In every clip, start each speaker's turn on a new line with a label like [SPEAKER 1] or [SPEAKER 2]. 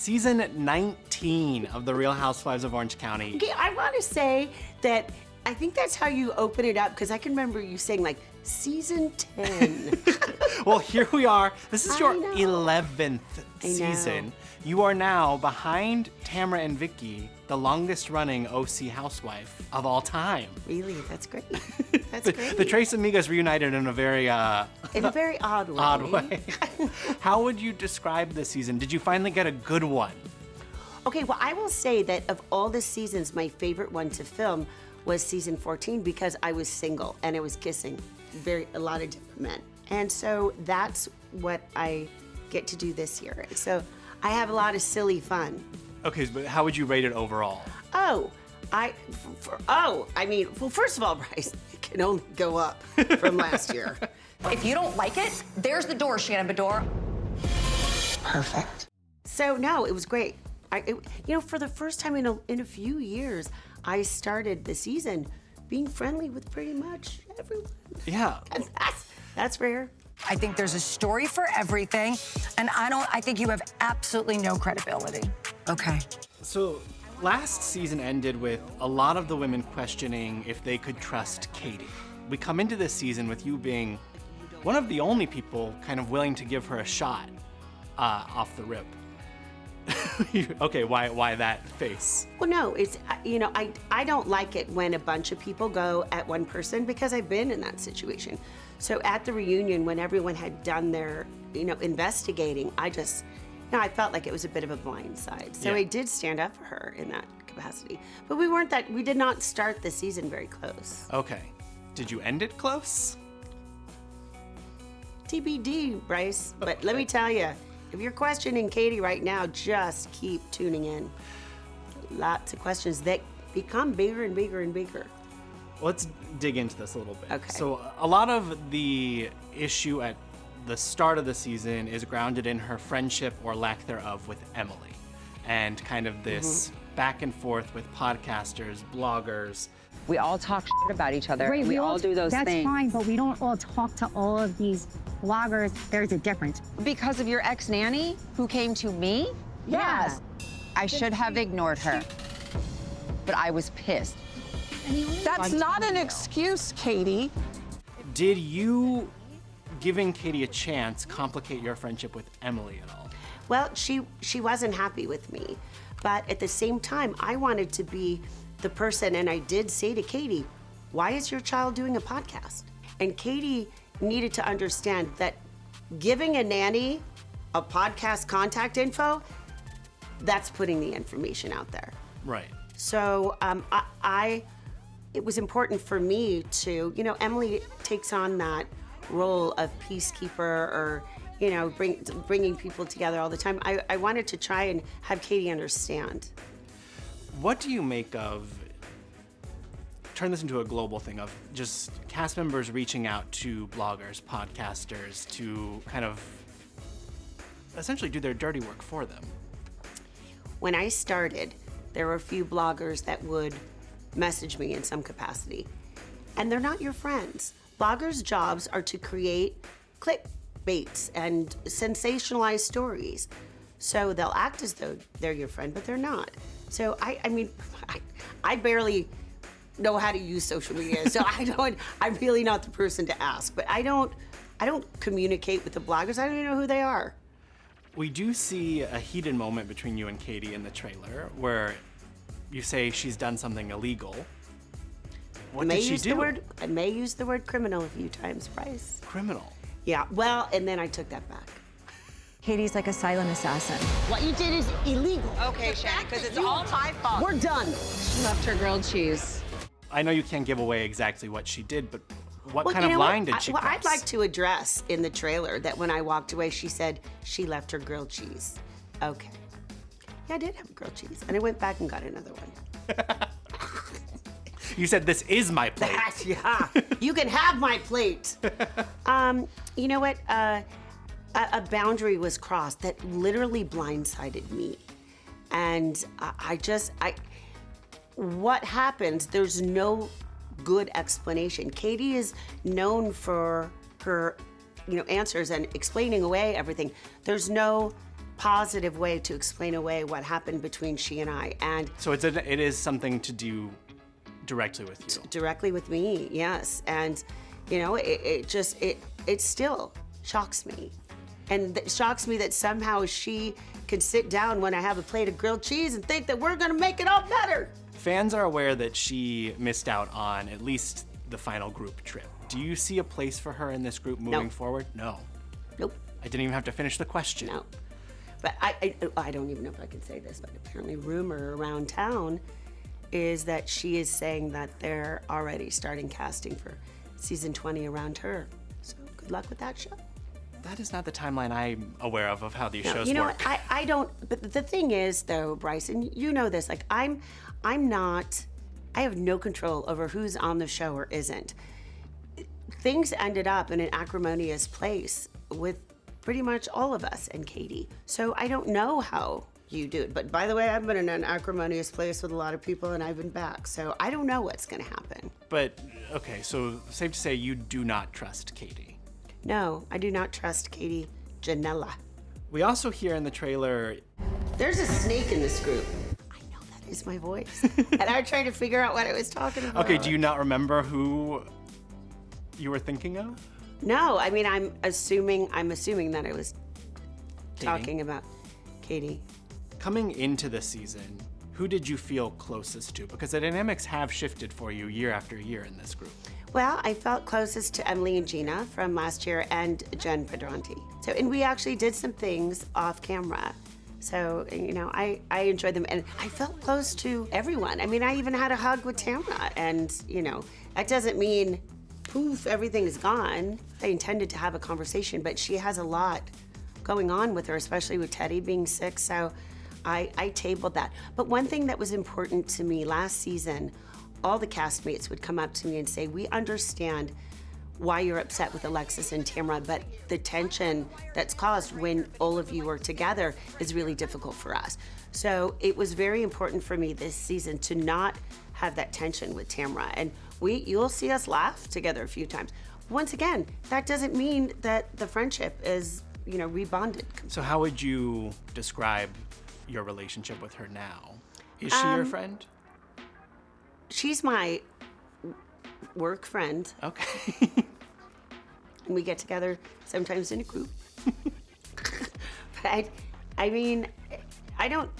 [SPEAKER 1] season 19 of The Real Housewives of Orange County.
[SPEAKER 2] Okay, I want to say that I think that's how you open it up, because I can remember you saying like season 10.
[SPEAKER 1] Well, here we are. This is your
[SPEAKER 2] I know.
[SPEAKER 1] 11th
[SPEAKER 2] I know.
[SPEAKER 1] season. You are now behind Tamra and Vicky, the longest running OC housewife of all time.
[SPEAKER 2] Really, that's great. That's great.
[SPEAKER 1] The Tres Amigas reunited in a very
[SPEAKER 2] In a very odd way.
[SPEAKER 1] odd way. How would you describe this season? Did you finally get a good one?
[SPEAKER 2] Okay, well, I will say that of all the seasons, my favorite one to film was season 14 because I was single and I was kissing a lot of different men. And so that's what I get to do this year. So I have a lot of silly fun.
[SPEAKER 1] Okay, but how would you rate it overall?
[SPEAKER 2] Well, first of all, Bryce, it can only go up from last year.
[SPEAKER 3] If you don't like it, there's the door, Shannon Beador.
[SPEAKER 2] Perfect. So no, it was great. For the first time in a few years, I started the season being friendly with pretty much everyone.
[SPEAKER 1] Yeah.
[SPEAKER 2] And that's rare.
[SPEAKER 3] I think there's a story for everything, and I think you have absolutely no credibility. Okay.
[SPEAKER 1] So last season ended with a lot of the women questioning if they could trust Katie. We come into this season with you being one of the only people kind of willing to give her a shot off the rip. Okay, why that face?
[SPEAKER 2] Well, no, it's, I don't like it when a bunch of people go at one person because I've been in that situation. So at the reunion, when everyone had done their, investigating, I felt like it was a bit of a blind side. So
[SPEAKER 1] Yeah.
[SPEAKER 2] I did stand up for her in that capacity. But we did not start the season very close.
[SPEAKER 1] Okay. Did you end it close?
[SPEAKER 2] TBD, Bryce. But let me tell you, if you're questioning Katie right now, just keep tuning in. Lots of questions that become bigger and bigger and bigger.
[SPEAKER 1] Let's dig into this a little bit.
[SPEAKER 2] Okay.
[SPEAKER 1] So a lot of the issue at the start of the season is grounded in her friendship or lack thereof with Emily, and kind of this back and forth with podcasters, bloggers.
[SPEAKER 4] We all talk shit about each other.
[SPEAKER 5] Right,
[SPEAKER 4] we all do those
[SPEAKER 5] that's
[SPEAKER 4] things.
[SPEAKER 5] That's fine, but we don't all talk to all of these bloggers. There's a difference.
[SPEAKER 4] Because of your ex-nanny who came to me?
[SPEAKER 5] Yes.
[SPEAKER 4] I should have ignored her, but I was pissed.
[SPEAKER 6] That's not an excuse, Katie.
[SPEAKER 1] Did you giving Katie a chance complicate your friendship with Emily at all?
[SPEAKER 2] Well, she wasn't happy with me, but at the same time, I wanted to be the person, and I did say to Katie, why is your child doing a podcast? And Katie needed to understand that giving a nanny a podcast contact info, that's putting the information out there.
[SPEAKER 1] Right.
[SPEAKER 2] So it was important for me to, Emily takes on that role of peacekeeper or, bringing people together all the time. I wanted to try and have Katie understand.
[SPEAKER 1] What do you make of, turn this into a global thing, of just cast members reaching out to bloggers, podcasters to kind of essentially do their dirty work for them?
[SPEAKER 2] When I started, there were a few bloggers that would message me in some capacity, and they're not your friends. Bloggers' jobs are to create clickbaits and sensationalized stories. So they'll act as though they're your friend, but they're not. So I barely know how to use social media, so I'm really not the person to ask. But I don't communicate with the bloggers. I don't even know who they are.
[SPEAKER 1] We do see a heated moment between you and Katie in the trailer where you say she's done something illegal. What did she do?
[SPEAKER 2] I may use the word criminal a few times, Bryce.
[SPEAKER 1] Criminal.
[SPEAKER 2] Yeah, well, and then I took that back.
[SPEAKER 7] Katie's like a silent assassin.
[SPEAKER 2] What you did is illegal.
[SPEAKER 4] Okay, Shannon, because it's all my fault.
[SPEAKER 2] We're done.
[SPEAKER 7] She left her grilled cheese.
[SPEAKER 1] I know you can't give away exactly what she did, but what kind
[SPEAKER 2] you
[SPEAKER 1] of
[SPEAKER 2] know
[SPEAKER 1] line
[SPEAKER 2] what?
[SPEAKER 1] did she cross?
[SPEAKER 2] I'd like to address in the trailer that when I walked away, she said she left her grilled cheese. Okay. Yeah, I did have grilled cheese, and I went back and got another one.
[SPEAKER 1] You said, this is my plate.
[SPEAKER 2] Yeah, you can have my plate. You know what? A boundary was crossed that literally blindsided me. And what happened, there's no good explanation. Katie is known for her, answers and explaining away everything. There's no positive way to explain away what happened between she and I. And
[SPEAKER 1] So it is something to do directly with you.
[SPEAKER 2] directly with me, yes. And, you know, it still shocks me. And it shocks me that somehow she can sit down when I have a plate of grilled cheese and think that we're gonna make it all better.
[SPEAKER 1] Fans are aware that she missed out on at least the final group trip. Do you see a place for her in this group moving forward? No.
[SPEAKER 2] Nope,
[SPEAKER 1] I didn't even have to finish the question.
[SPEAKER 2] no. But I don't even know if I can say this, but apparently rumor around town is that she is saying that they're already starting casting for season 20 around her. So good luck with that show.
[SPEAKER 1] That is not the timeline I'm aware of how these
[SPEAKER 2] No,
[SPEAKER 1] shows
[SPEAKER 2] you know
[SPEAKER 1] work.
[SPEAKER 2] what? I don't. But the thing is, though, Bryce, and you know this. Like I'm not. I have no control over who's on the show or isn't. Things ended up in an acrimonious place with pretty much all of us and Katie. So I don't know how you do it. But by the way, I've been in an acrimonious place with a lot of people, and I've been back. So I don't know what's going to happen.
[SPEAKER 1] But, okay, so safe to say you do not trust Katie.
[SPEAKER 2] No, I do not trust Katie Ginella.
[SPEAKER 1] We also hear in the trailer,
[SPEAKER 2] There's a snake in this group. I know that is my voice. And I was trying to figure out what I was talking about.
[SPEAKER 1] okay, do you not remember who you were thinking of?
[SPEAKER 2] No, I mean, I'm assuming that I was talking about Katie.
[SPEAKER 1] Coming into the season, who did you feel closest to? Because the dynamics have shifted for you year after year in this group.
[SPEAKER 2] Well, I felt closest to Emily and Gina from last year and Jen Pedranti. So, and we actually did some things off camera. So, you know, I enjoyed them, and I felt close to everyone. I mean, I even had a hug with Tamra, and, you know, that doesn't mean, poof, everything is gone. I intended to have a conversation, but she has a lot going on with her, especially with Teddy being sick, so I tabled that. But one thing that was important to me last season, all the castmates would come up to me and say, we understand why you're upset with Alexis and Tamra, but the tension that's caused when all of you are together is really difficult for us. So it was very important for me this season to not have that tension with Tamra. And you'll see us laugh together a few times. Once again, that doesn't mean that the friendship is, you know, rebonded.
[SPEAKER 1] So how would you describe your relationship with her now? Is she your friend?
[SPEAKER 2] She's my work friend.
[SPEAKER 1] Okay.
[SPEAKER 2] We get together sometimes in a group. But I mean, I don't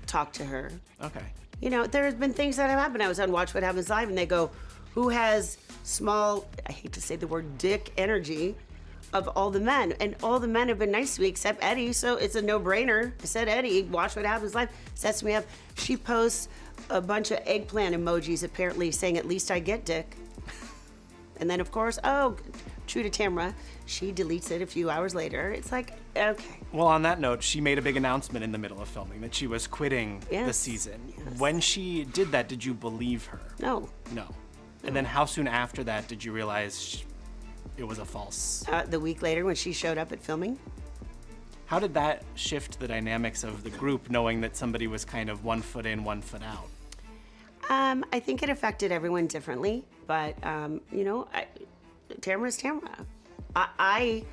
[SPEAKER 2] talk to her.
[SPEAKER 1] Okay.
[SPEAKER 2] You know, there have been things that have happened. I was on Watch What Happens Live, and they go, who has small, I hate to say the word dick energy, of all the men? And all the men have been nice to me except Eddie, so it's a no-brainer. I said, Eddie, Watch What Happens Live, sets me up. She posts a bunch of eggplant emojis, apparently saying, at least I get dick. And then, of course, true to Tamra, she deletes it a few hours later. It's like, okay.
[SPEAKER 1] Well, on that note, she made a big announcement in the middle of filming that she was quitting the
[SPEAKER 2] Yes.
[SPEAKER 1] season.
[SPEAKER 2] Yes.
[SPEAKER 1] When she did that, did you believe her?
[SPEAKER 2] No.
[SPEAKER 1] No. And then how soon after that did you realize it was a false?
[SPEAKER 2] The week later when she showed up at filming.
[SPEAKER 1] How did that shift the dynamics of the group, knowing that somebody was kind of 1 foot in, 1 foot out?
[SPEAKER 2] I think it affected everyone differently, but you know, Tamra's Tamra. I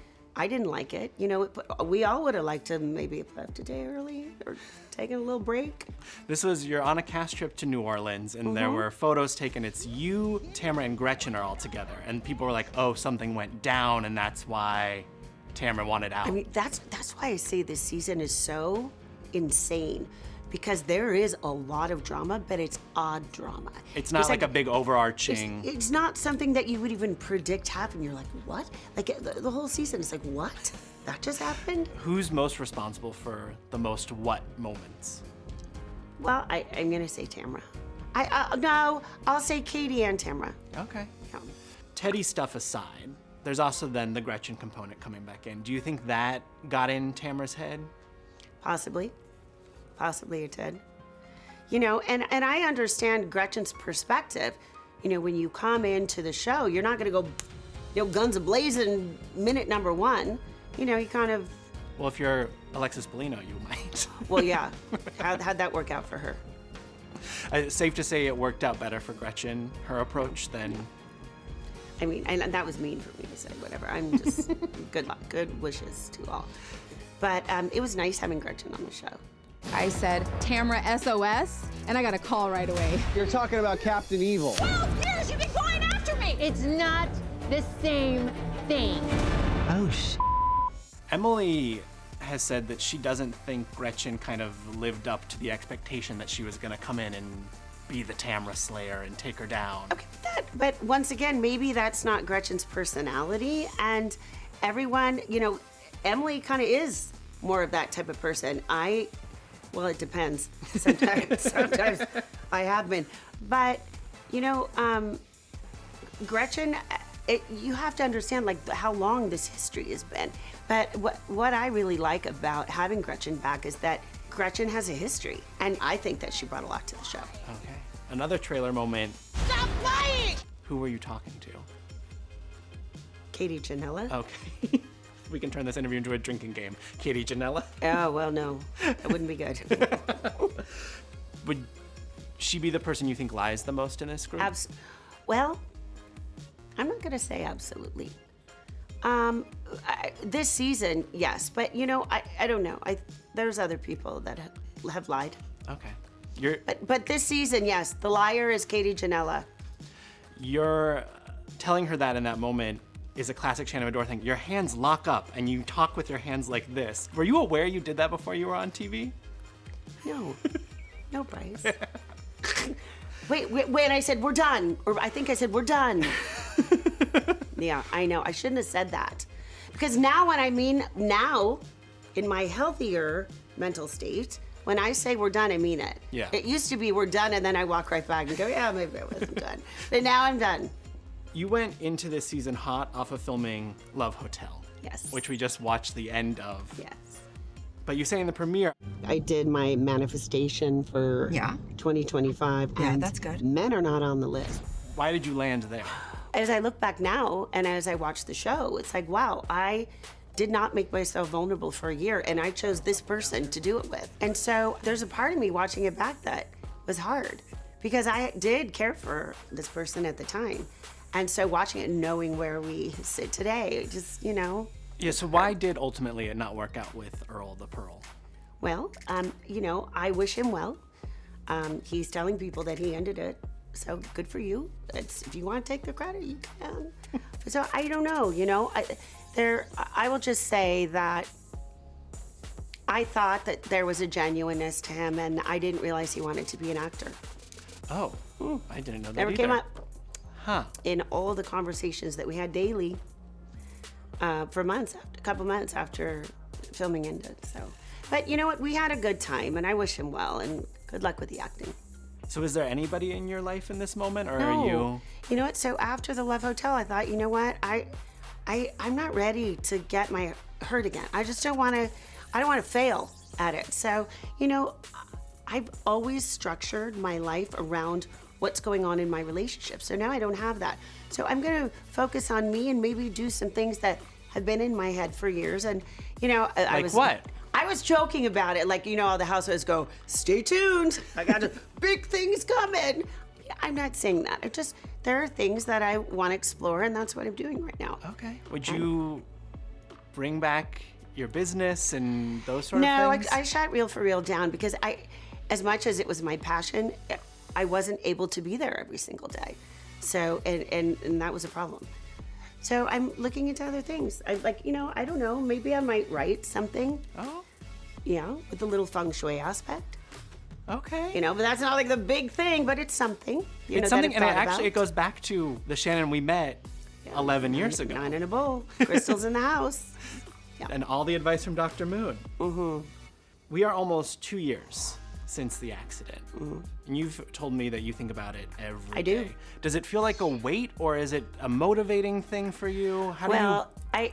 [SPEAKER 2] didn't like it. You know, we all would have liked to maybe have left a day early or taken a little break.
[SPEAKER 1] You're on a cast trip to New Orleans, and there were photos taken. It's you, Tamra, and Gretchen are all together, and people were like, "Oh, something went down, and that's why Tamra wanted out."
[SPEAKER 2] I mean, that's why I say this season is so insane. Because there is a lot of drama, but it's odd drama.
[SPEAKER 1] It's not like a big overarching.
[SPEAKER 2] It's not something that you would even predict happen. You're like, what? Like the whole season is like, what? That just happened?
[SPEAKER 1] Who's most responsible for the most what moments?
[SPEAKER 2] Well, I'm gonna say Tamra. No, I'll say Katie and Tamra.
[SPEAKER 1] Okay.
[SPEAKER 2] Yeah.
[SPEAKER 1] Teddy stuff aside, there's also then the Gretchen component coming back in. Do you think that got in Tamra's head?
[SPEAKER 2] Possibly it did. You know, and I understand Gretchen's perspective. You know, when you come into the show, you're not gonna go, you know, guns a-blazing minute number one. You know, you kind of.
[SPEAKER 1] Well, if you're Alexis Bellino, you might.
[SPEAKER 2] Well, yeah. How'd that work out for her?
[SPEAKER 1] Safe to say it worked out better for Gretchen, her approach, than.
[SPEAKER 2] I mean, and that was mean for me to say, whatever. I'm just, good luck, good wishes to all. But it was nice having Gretchen on the show.
[SPEAKER 8] I said, Tamra SOS, and I got a call right away.
[SPEAKER 9] You're talking about Captain Evil.
[SPEAKER 5] 12 years you've been going after me! It's not the same thing.
[SPEAKER 9] Oh, shit.
[SPEAKER 1] Emily has said that she doesn't think Gretchen kind of lived up to the expectation that she was going to come in and be the Tamra Slayer and take her down.
[SPEAKER 2] Okay, but once again, maybe that's not Gretchen's personality, and everyone, Emily kind of is more of that type of person. Well, it depends. Sometimes I have been, but Gretchen, you have to understand like how long this history has been. But what I really like about having Gretchen back is that Gretchen has a history, and I think that she brought a lot to the show.
[SPEAKER 1] Okay. Another trailer moment.
[SPEAKER 5] Stop lying!
[SPEAKER 1] Who were you talking to?
[SPEAKER 2] Katie Ginella.
[SPEAKER 1] Okay. We can turn this interview into a drinking game. Katie Ginella?
[SPEAKER 2] Oh, well, no. That wouldn't be good.
[SPEAKER 1] Would she be the person you think lies the most in this group?
[SPEAKER 2] Well, I'm not going to say absolutely. This season, yes. But, I don't know. There's other people that have lied.
[SPEAKER 1] Okay.
[SPEAKER 2] But this season, yes, the liar is Katie Ginella.
[SPEAKER 1] You're telling her that in that moment is a classic Shannon Beador thing. Your hands lock up and you talk with your hands like this. Were you aware you did that before you were on TV?
[SPEAKER 2] No. No, Bryce. Wait, when I said we're done, or I think I said we're done. Yeah, I know. I shouldn't have said that. Because now in my healthier mental state, when I say we're done, I mean it.
[SPEAKER 1] Yeah.
[SPEAKER 2] It used to be we're done, and then I walk right back and go, yeah, maybe I wasn't done. But now I'm done.
[SPEAKER 1] You went into this season hot off of filming Love Hotel.
[SPEAKER 2] Yes.
[SPEAKER 1] Which we just watched the end of.
[SPEAKER 2] Yes.
[SPEAKER 1] But you say in the premiere.
[SPEAKER 2] I did my manifestation for 2025.
[SPEAKER 3] Yeah,
[SPEAKER 2] and
[SPEAKER 3] that's good.
[SPEAKER 2] Men are not on the list.
[SPEAKER 1] Why did you land there?
[SPEAKER 2] As I look back now and as I watch the show, it's like, wow, I did not make myself vulnerable for a year, and I chose this person to do it with. And so there's a part of me watching it back that was hard because I did care for this person at the time. And so watching it and knowing where we sit today, just,
[SPEAKER 1] Yeah, so why did ultimately it not work out with Earl the Pearl?
[SPEAKER 2] Well, I wish him well. He's telling people that he ended it. So good for you. If you want to take the credit, you can. So I don't know, I will just say that I thought that there was a genuineness to him, and I didn't realize he wanted to be an actor.
[SPEAKER 1] Oh, I didn't know that
[SPEAKER 2] Never
[SPEAKER 1] either.
[SPEAKER 2] came up.
[SPEAKER 1] Huh.
[SPEAKER 2] In all the conversations that we had daily for months, a couple months after filming ended. So, but you know what? We had a good time, and I wish him well, and good luck with the acting.
[SPEAKER 1] So is there anybody in your life in this moment, or
[SPEAKER 2] No.
[SPEAKER 1] are you?
[SPEAKER 2] You know what? So after the Love Hotel, I thought, you know what? I'm not ready to get my hurt again. I just don't want to. I don't want to fail at it. So I've always structured my life around what's going on in my relationship. So now I don't have that. So I'm going to focus on me and maybe do some things that have been in my head for years. And I was
[SPEAKER 1] what?
[SPEAKER 2] I was joking about it, like all the housewives go, "Stay tuned. I got big things coming." I'm not saying that. There are things that I want to explore, and that's what I'm doing right now.
[SPEAKER 1] Okay. Would you bring back your business and those sort of
[SPEAKER 2] No,
[SPEAKER 1] things?
[SPEAKER 2] I shot Real for Real down because as much as it was my passion, I wasn't able to be there every single day. So, and that was a problem. So I'm looking into other things. I don't know, maybe I might write something.
[SPEAKER 1] Oh.
[SPEAKER 2] Yeah, with a little feng shui aspect.
[SPEAKER 1] Okay.
[SPEAKER 2] But that's not like the big thing, but it's something.
[SPEAKER 1] It's something, and it goes back to the Shannon we met 11 years ago.
[SPEAKER 2] 9 in a bowl, crystals in the house. Yeah.
[SPEAKER 1] And all the advice from Dr. Moon.
[SPEAKER 2] Mm-hmm.
[SPEAKER 1] We are almost 2 years since the accident. Mm-hmm. And you've told me that you think about it every day. I do. Does it feel like a weight, or is it a motivating thing for you?
[SPEAKER 2] I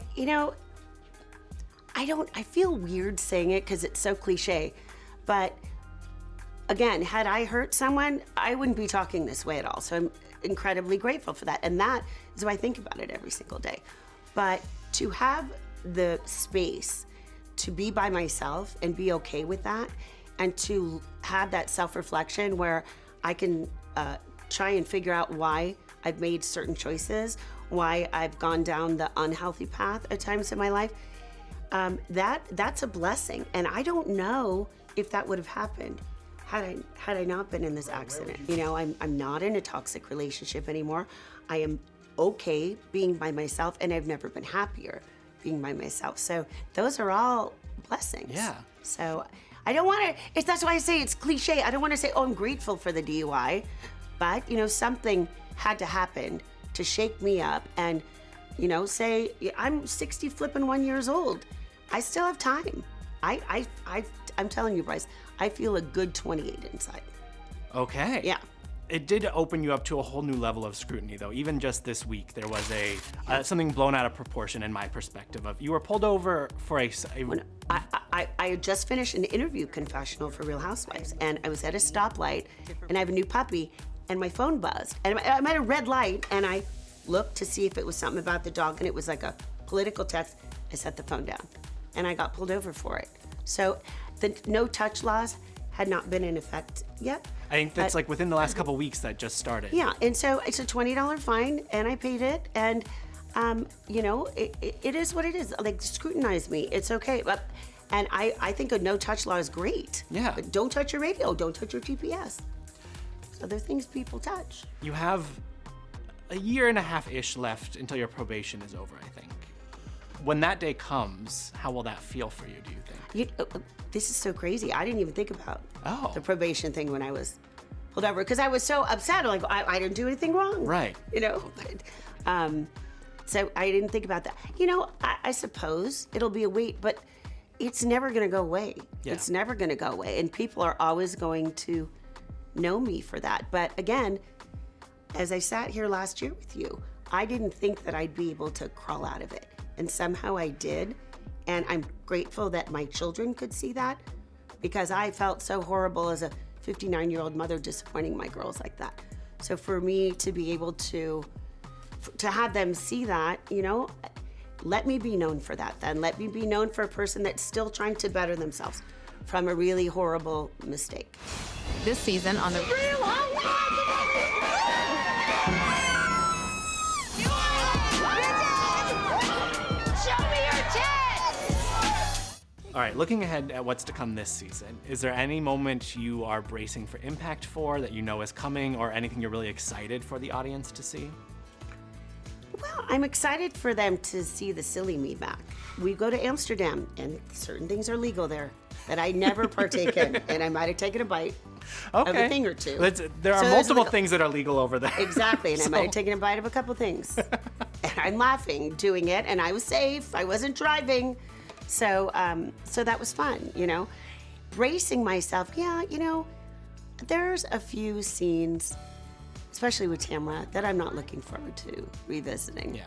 [SPEAKER 2] feel weird saying it because it's so cliche, but again, had I hurt someone, I wouldn't be talking this way at all. So I'm incredibly grateful for that. And that is why I think about it every single day. But to have the space to be by myself and be okay with that, and to have that self-reflection where I can try and figure out why I've made certain choices, why I've gone down the unhealthy path at times in my life, that's a blessing. And I don't know if that would have happened had I not been in this accident. You know, I'm not in a toxic relationship anymore. I am okay being by myself, and I've never been happier being by myself. So those are all blessings.
[SPEAKER 1] Yeah.
[SPEAKER 2] So I don't want to, that's why I say it's cliche. I don't want to say, oh, I'm grateful for the DUI, but, you know, something had to happen to shake me up and, you know, say, I'm 60 flipping 1 years old. I still have time. I'm telling you, Bryce, I feel a good 28 inside.
[SPEAKER 1] Okay.
[SPEAKER 2] Yeah.
[SPEAKER 1] It did open you up to a whole new level of scrutiny, though. Even just this week, there was something blown out of proportion in my perspective of you were pulled over for
[SPEAKER 2] I had just finished an interview confessional for Real Housewives, and I was at a stoplight, and I have a new puppy, and my phone buzzed. And I'm at a red light, and I looked to see if it was something about the dog, and it was like a political text. I set the phone down, and I got pulled over for it. So the no-touch laws had not been in effect yet.
[SPEAKER 1] I think that's like within the last couple weeks that just started.
[SPEAKER 2] Yeah, and so it's a $20 fine, and I paid it, and you know, it is what it is. Like, scrutinize me, it's okay. But, and I think a no-touch law is great.
[SPEAKER 1] Yeah.
[SPEAKER 2] But don't touch your radio, don't touch your GPS. So there are things people touch.
[SPEAKER 1] You have a year and a half-ish left until your probation is over, I think. When that day comes, how will that feel for you, do you think?
[SPEAKER 2] This is so crazy. I didn't even think about the
[SPEAKER 1] Oh.
[SPEAKER 2] probation thing when I was pulled over, because I was so upset. Like, I didn't do anything wrong.
[SPEAKER 1] Right.
[SPEAKER 2] You know? But, so I didn't think about that. You know, I suppose it'll be a wait, but it's never going to go away.
[SPEAKER 1] Yeah.
[SPEAKER 2] It's never going to go away. And people are always going to know me for that. But again, as I sat here last year with you, I didn't think that I'd be able to crawl out of it. And somehow I did. And I'm grateful that my children could see that, because I felt so horrible as a 59-year-old mother disappointing my girls like that. So for me to be able to have them see that, you know, let me be known for that then. Let me be known for a person that's still trying to better themselves from a really horrible mistake.
[SPEAKER 8] This season on the Real
[SPEAKER 1] All right, looking ahead at what's to come this season, is there any moment you are bracing for impact for that you know is coming, or anything you're really excited for the audience to see?
[SPEAKER 2] Well, I'm excited for them to see the silly me back. We go to Amsterdam, and certain things are legal there that I never partake in, and I might have taken a bite of a thing or two.
[SPEAKER 1] There are
[SPEAKER 2] So
[SPEAKER 1] multiple things that are legal over there.
[SPEAKER 2] Exactly, and I might
[SPEAKER 1] So-
[SPEAKER 2] have taken a bite of a couple things. And I'm laughing doing it, and I was safe. I wasn't driving. So that was fun, you know. Bracing myself, yeah, you know, there's a few scenes, especially with Tamra, that I'm not looking forward to revisiting.
[SPEAKER 1] Yeah.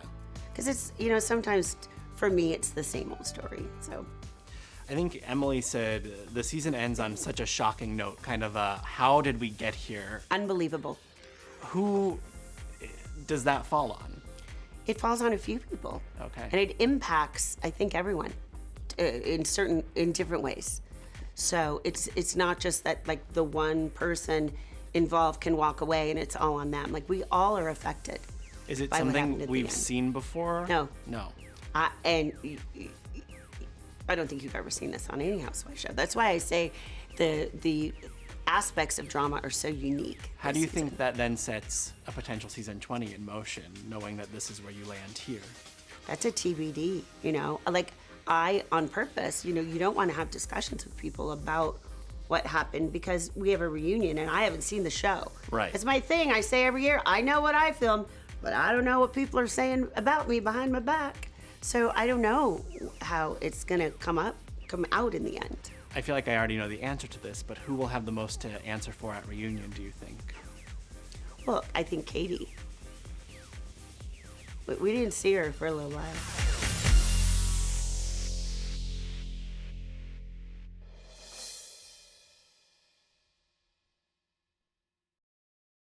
[SPEAKER 2] Because it's, you know, sometimes for me, it's the same old story, so.
[SPEAKER 1] I think Emily said the season ends on such a shocking note, kind of how did we get here?
[SPEAKER 2] Unbelievable.
[SPEAKER 1] Who does that fall on?
[SPEAKER 2] It falls on a few people.
[SPEAKER 1] Okay.
[SPEAKER 2] And it impacts, I think, everyone in different ways. So it's not just that, like, the one person involved can walk away and it's all on them. Like, we all are affected.
[SPEAKER 1] Is it
[SPEAKER 2] by what happened
[SPEAKER 1] something
[SPEAKER 2] at the
[SPEAKER 1] we've
[SPEAKER 2] end.
[SPEAKER 1] seen before?
[SPEAKER 2] No.
[SPEAKER 1] No.
[SPEAKER 2] And I don't think you've ever seen this on any Housewives show. That's why I say the aspects of drama are so unique.
[SPEAKER 1] How do you think that then sets a potential season 20 in motion, knowing that this is where you land here?
[SPEAKER 2] That's a TBD, you know? Like, I, on purpose, you know, you don't want to have discussions with people about what happened because we have a reunion and I haven't seen the show.
[SPEAKER 1] Right.
[SPEAKER 2] It's my thing. I say every year, I know what I filmed, but I don't know what people are saying about me behind my back. So I don't know how it's going to come out in the end.
[SPEAKER 1] I feel like I already know the answer to this, but who will have the most to answer for at reunion, do you think?
[SPEAKER 2] Well, I think Katie. We didn't see her for a little while.